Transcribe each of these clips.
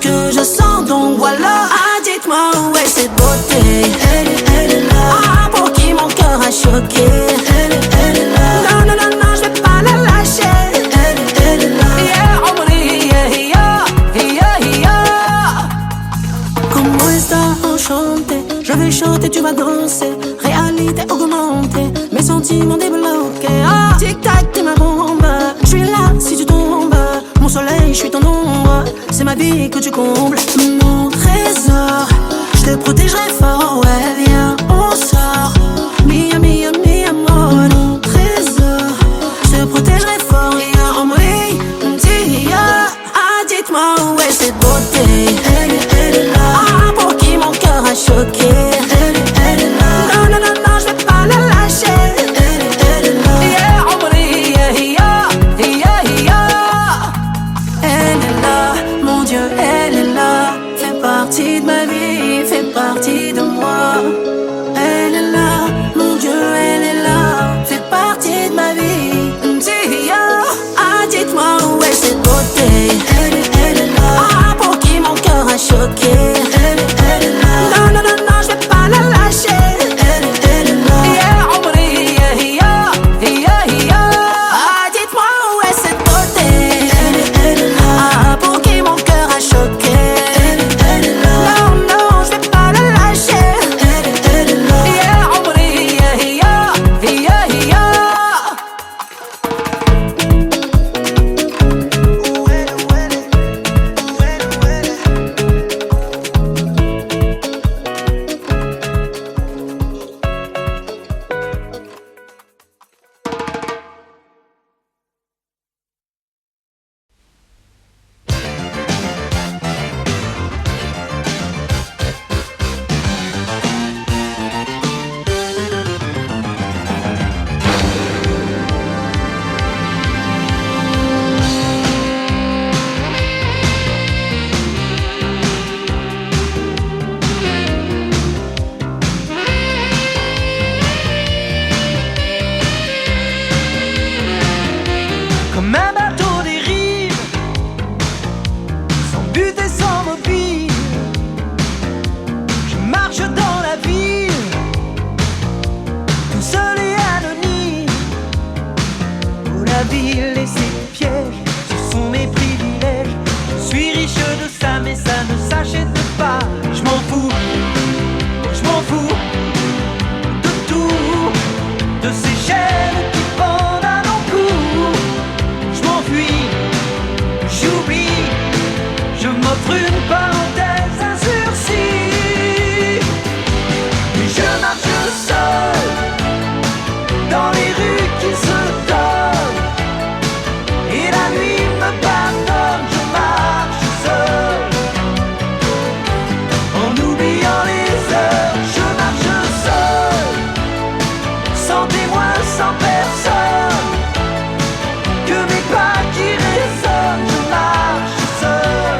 que je sens, donc voilà. Ah, dites-moi où est cette beauté. Elle est là. Ah, pour qui mon cœur a choqué. Elle est là. Non, non, non, non, je vais pas la lâcher. Elle est là. Yeah, oh, yeah, yeah, yeah, yeah. Comment est-ce enchanté? Je vais chanter, tu vas danser. Réalité augmentée, mes sentiments débloqués. Ah, tic-tac, t'es ma bombe. Je suis là si tu tombes. Mon soleil, je suis ton ombre. C'est ma vie que tu combles. Mon trésor, je te protégerai fort. Ouais, viens, on sort. Mia, mia, mia, amor. Mon trésor, je te protégerai fort. Yeah, oh, oui, yeah. Ah, dites-moi où est cette beauté. Elle est là. Ah, pour qui mon cœur a choqué. Elle est là. Non, non, non, non, je vais pas la lâcher. Elle est là. Yeah, oh, yeah, yeah, yeah, yeah. Elle est là, mon Dieu, elle est là. Fait partie de ma vie, fait partie de moi. Elle est là, mon Dieu, elle est là. Fait partie de ma vie. Ah, dites-moi où est cette beauté. Elle est là. Ah, pour qui mon cœur a choqué. Elle est là. Non, non, non, non, je vais pas la lâcher. Elle est là. Yeah, oh, yeah, yeah, yeah, yeah. Ah, dites-moi où est cette beauté. Elle est là. Ah, pour qui mon cœur a choqué. Elle est là. Non, non, je vais pas la lâcher. Elle est là. Yeah, oh, yeah, yeah, yeah, yeah. Comme un bateau dérive, sans but et sans mobile. Je marche dans la ville, tout seul et anonyme. Oh, la ville et ses pièges, ce sont mes privilèges. Je suis riche de ça, mais ça ne s'achète pas. Je m'en fous de tout, de ces chaînes qui pendent à nos cous. Je m'enfuis, j'oublie, je m'offre une parenthèse, un sursis. Mais je marche seul, dans les rues qui se donnent. Et la nuit me pardonne, je marche seul. En oubliant les heures, je marche seul. Sans témoin, sans personne, que mes pas qui résonnent, je marche seul.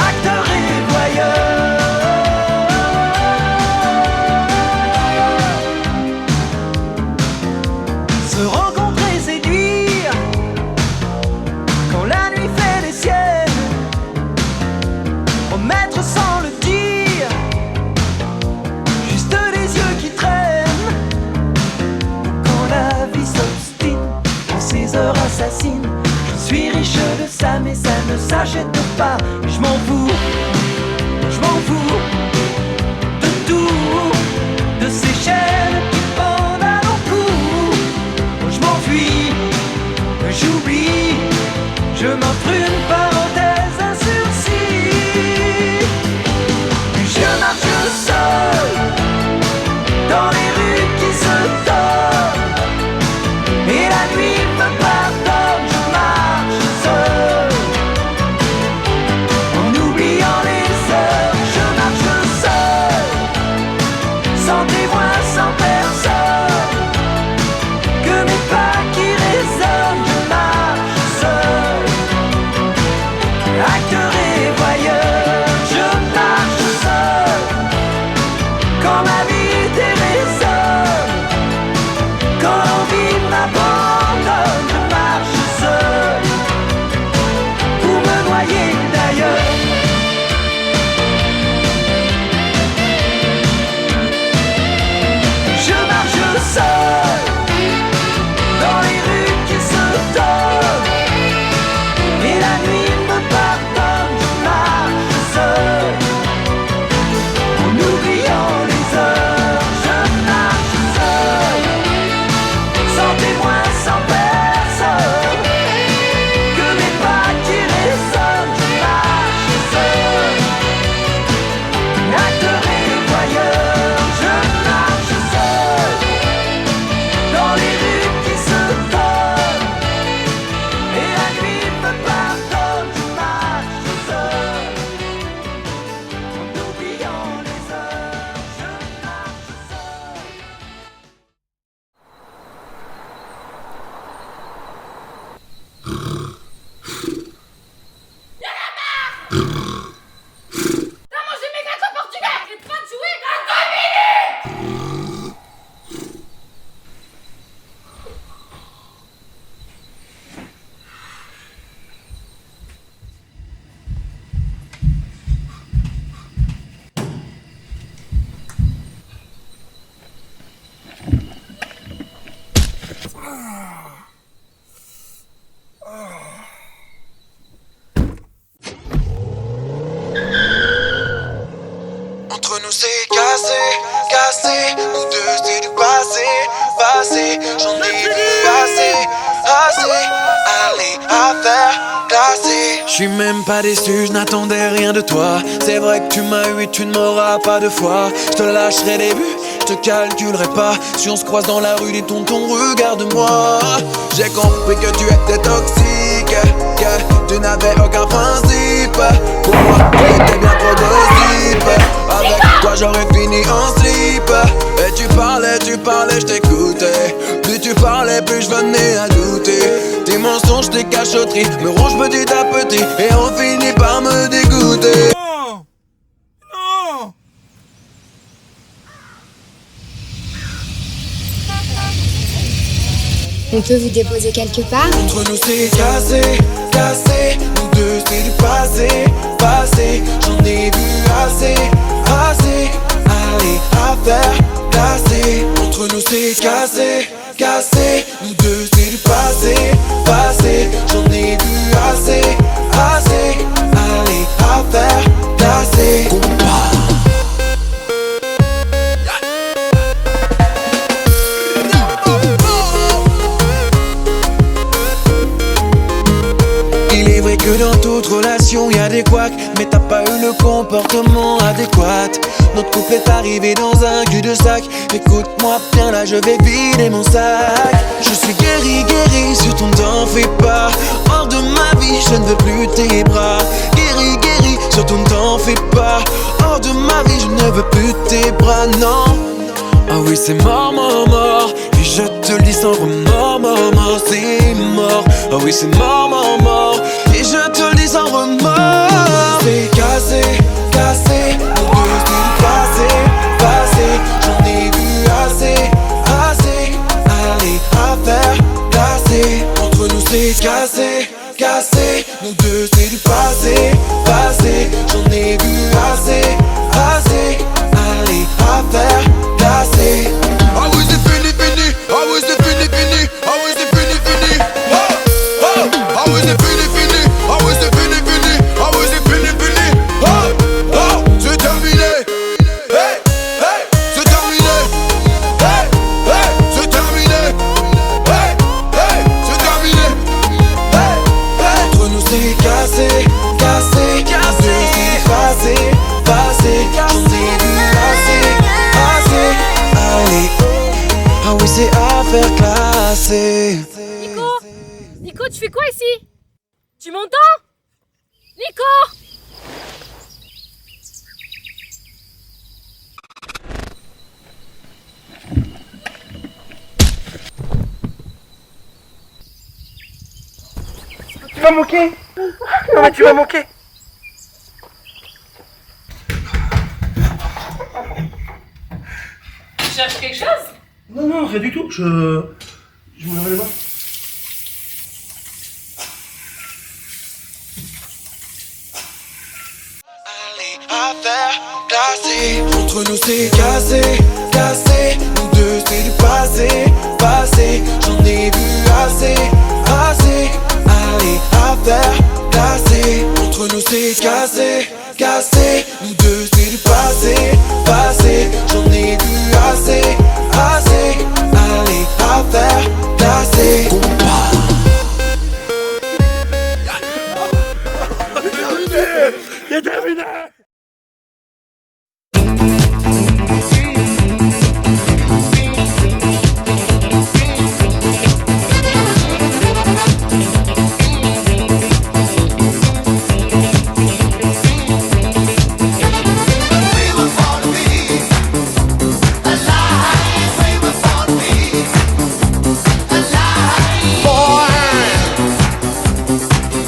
Acteur et voyeur. Se rencontrer, séduire, quand la nuit fait les siennes. Promettre sans le dire, juste les yeux qui traînent. Quand la vie s'obstine, en ces heures assassines. Je suis riche de ça, mais ça ne s'achète pas. Je m'en fous de tout, de ces chaînes qui pendent à nos cous. Je m'enfuis, j'oublie, je m'offre une parenthèse, un sursis. Je marche seul, dans les rues qui se donnent. Et la nuit me pardonne, je marche seul. En oubliant les heures, je marche seul. Sans témoin, sans personne, que mes pas qui résonnent, je marche seul. Acteur et voyeur, je marche seul. Quand ma vie déraisonne, quand l'envie m'abandonne, je marche seul. Pour me noyer d'ailleurs. suis même pas déçu, je n'attendais rien de toi. C'est vrai que tu m'as eu et tu ne m'auras pas deux fois. Je te lâcherai des buts, je te calculerai pas. Si on se croise dans la rue, dis tonton, regarde-moi. J'ai compris que tu étais toxique, que tu n'avais aucun principe. Pour moi, tu étais bien trop gossip. Avec toi j'aurais fini en slip. Et tu parlais, je t'écoutais. Plus tu parlais, plus je venais à douter. Tes mensonges, tes cachotteries me rongent petit à petit et on finit par me dégoûter. Non, non. On peut vous déposer quelque part? Entre nous c'est cassé, cassé. Nous deux c'est du passé, passé. J'en ai vu assez, assez. Allez, affaire cassée. Entre nous c'est cassé, cassé. Nous deux c'est du passé, passé. J'en ai vu assez, assez. Allez, affaire cassée. Il est vrai que dans toute relation y a des couacs, mais t'as pas eu le comportement adéquat. Notre couple est arrivé dans un cul-de-sac. Écoute-moi bien là, je vais vider mon sac. Je suis guéri, guéri, surtout t'en fais pas. Hors de ma vie, je ne veux plus tes bras. Guéri, guéri, surtout t'en fais pas. Hors de ma vie, je ne veux plus tes bras, non. Ah oui c'est mort, mort, mort. Et je te le dis sans remords, mort, mort, c'est mort. Ah oui c'est mort, mort, mort. Et je te le dis sans remords. C'est cassé, cassé. Nous deux c'est du passé, passé. J'en ai vu assez, assez. Allez, affaire cassée. Entre nous c'est cassé, cassé. Nous deux c'est du passé, passé. J'en ai vu assez, assez. Allez, affaire cassée. Ah oui c'est fini, fini. Ah oui c'est fini, fini. Ah oui c'est fini, fini. Ah, ah. Ah oui c'est fini, fini. Ah oui c'est fini, fini. Ah oui c'est fini, fini. Ah, ah. C'est terminé. Hey, hey. C'est terminé. Hey, hey. C'est terminé. Hey, hey. C'est terminé. Hey, hey. Entre nous c'est cassé, cassé, cassé. C'est passé, passé. J'en ai vu assez, assez. Allez, ah oui c'est affaire classée. Nico, Nico, tu fais quoi ici? Tu m'entends? Nico! Tu vas manquer. Non mais tu vas manquer. Tu cherches quelque chose? Non, non, rien du tout. Je me lave les mains. Affaire classée. Entre nous c'est cassé, cassé. Nous deux c'est du passé, passé. J'en ai vu assez, assez. Allez, affaire classée. Entre nous c'est cassé, cassé. Nous deux c'est du passé, passé. J'en ai vu assez, assez. Allez, affaire classée. C'est terminé.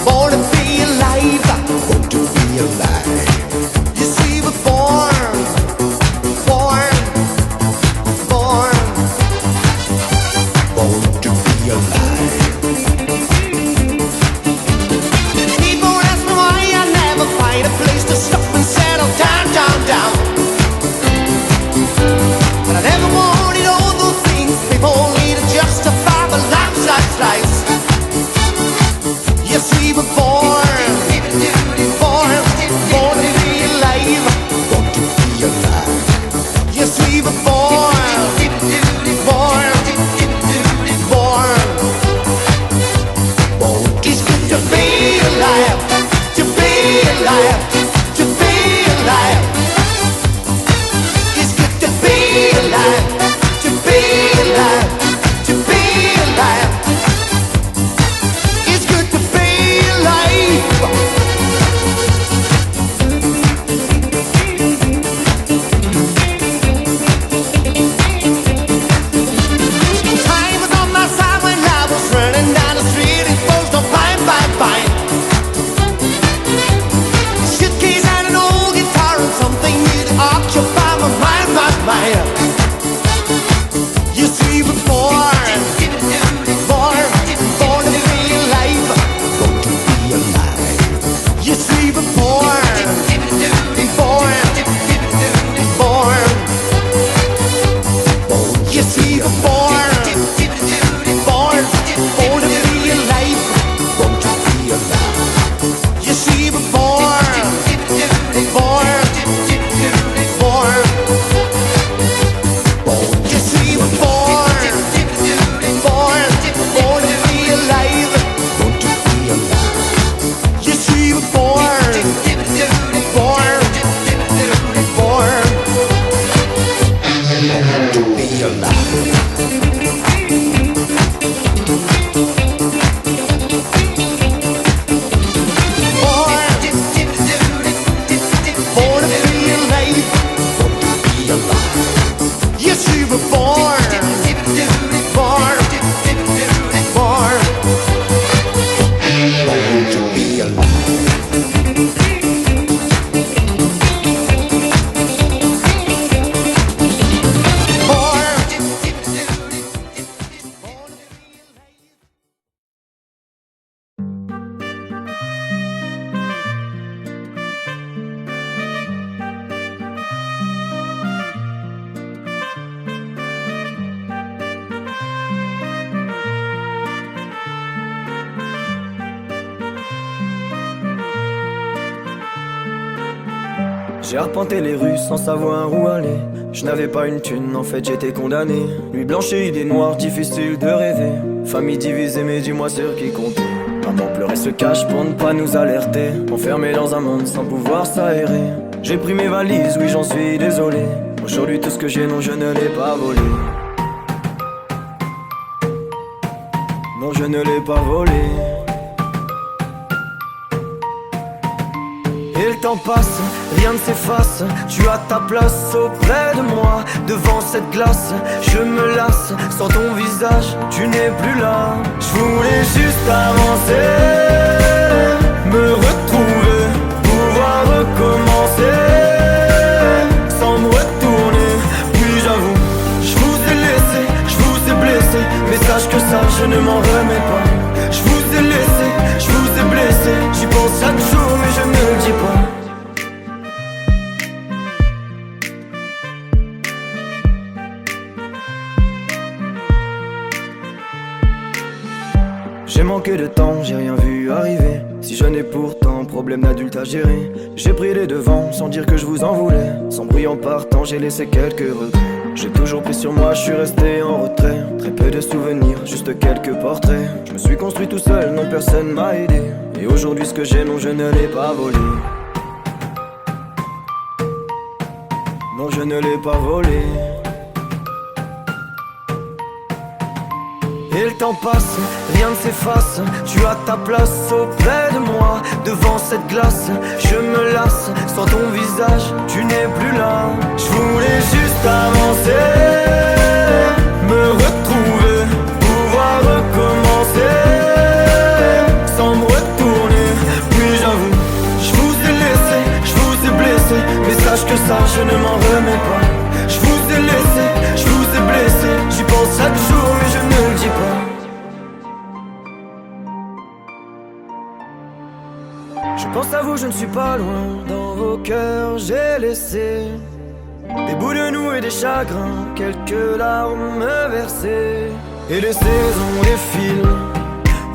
Born to be alive, born to be alive. J'ai arpenté les rues sans savoir où aller. Je n'avais pas une thune, en fait j'étais condamné. Nuit blanche et idées noires, difficile de rêver. Famille divisée, mais dis-moi sur qui compter. Maman pleurait se cache pour ne pas nous alerter. Enfermé dans un monde sans pouvoir s'aérer. J'ai pris mes valises, oui j'en suis désolé. Aujourd'hui tout ce que j'ai, non je ne l'ai pas volé. Non je ne l'ai pas volé. Et le temps passe, rien ne s'efface. Tu as ta place auprès de moi. Devant cette glace, je me lasse. Sans ton visage, tu n'es plus là. Je voulais juste avancer, me retrouver, pouvoir recommencer, sans me retourner. Puis j'avoue, je vous ai laissé, je vous ai blessé. Mais sache que ça, je ne m'en remets pas. Je vous ai laissé, je vous ai blessé. J'y pense chaque jour mais je ne le dis pas. J'ai manqué de temps, j'ai rien vu arriver. Si jeune et pourtant, problème d'adulte à gérer. J'ai pris les devants sans dire que je vous en voulais. Sans bruit en partant, j'ai laissé quelques regrets. J'ai toujours pris sur moi, je suis resté en retrait. Très peu de souvenirs, juste quelques portraits. Je me suis construit tout seul, non personne m'a aidé. Et aujourd'hui ce que j'ai, non je ne l'ai pas volé. Non je ne l'ai pas volé. Et le temps passe, rien ne s'efface. Tu as ta place auprès de moi. Devant cette glace, je me lasse. Sans ton visage, tu n'es plus là. Je voulais juste avancer, me retrouver, pouvoir recommencer, sans me retourner. Puis j'avoue, je vous ai laissé, je vous ai blessé. Mais sache que ça, je ne m'en remets pas. Je vous ai laissé, je vous ai blessé. J'y pense chaque jour mais je ne le dis pas. Je pense à vous, je ne suis pas loin. Dans vos cœurs j'ai laissé des bouts de nous et des chagrins, quelques larmes versées. Et les saisons défilent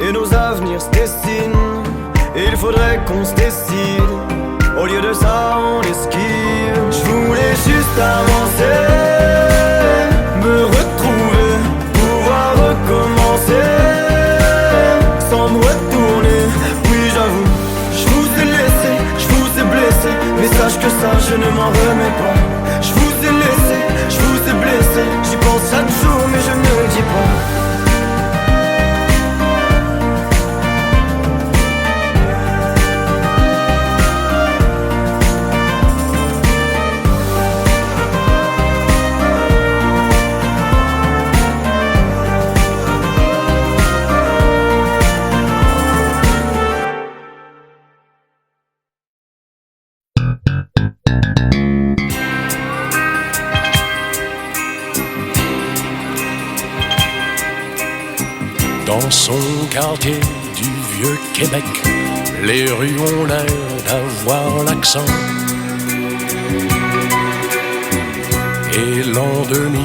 et nos avenirs se dessinent. Et il faudrait qu'on se décide. Au lieu de ça on esquive. Je voulais juste avancer, me retrouver, pouvoir recommencer, sans me retourner. Oui j'avoue, je vous ai laissé, je vous ai blessé. Mais sache que ça je ne m'en remets pas. Je vous ai laissé, je vous ai blessé. J'y pense chaque jour mais je ne le dis pas. Dans son quartier du vieux Québec, les rues ont l'air d'avoir l'accent. Et l'an 2000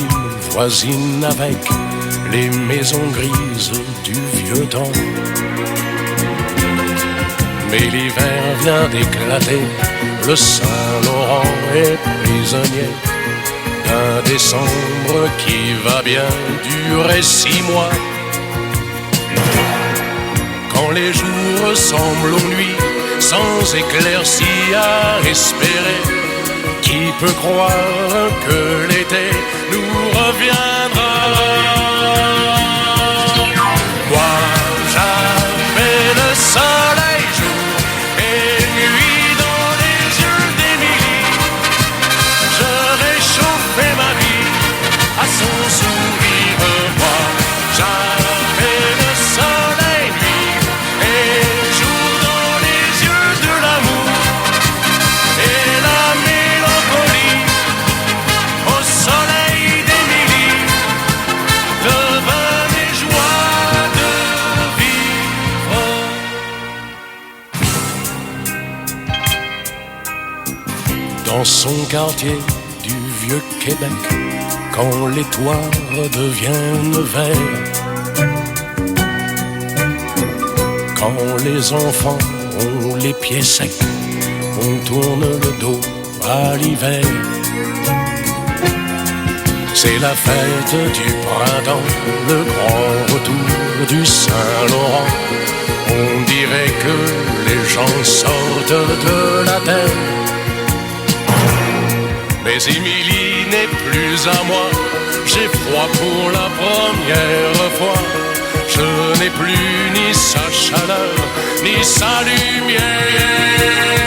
voisine avec les maisons grises du vieux temps. Mais l'hiver vient d'éclater, le Saint-Laurent est prisonnier d'un décembre qui va bien durer 6 mois. Quand les jours ressemblent aux nuits, sans éclaircie à espérer, qui peut croire que l'été nous reviendra? Moi, j'avais le soleil jour et nuit dans les yeux d'Émilie. Je réchauffais ma vie à son sourire. Moi, j'avais le soleil nuit et jour dans les yeux de l'amour et la mélancolie au soleil d'Émilie, le vin des joies de vivre. Dans son quartier du vieux Québec, quand les toits deviennent verts, quand les enfants ont les pieds secs, on tourne le dos à l'hiver. C'est la fête du printemps, le grand retour du Saint-Laurent. On dirait que les gens sortent de la terre. Mais Émilie n'est plus à moi, j'ai froid pour la première fois. Je n'ai plus ni sa chaleur, ni sa lumière.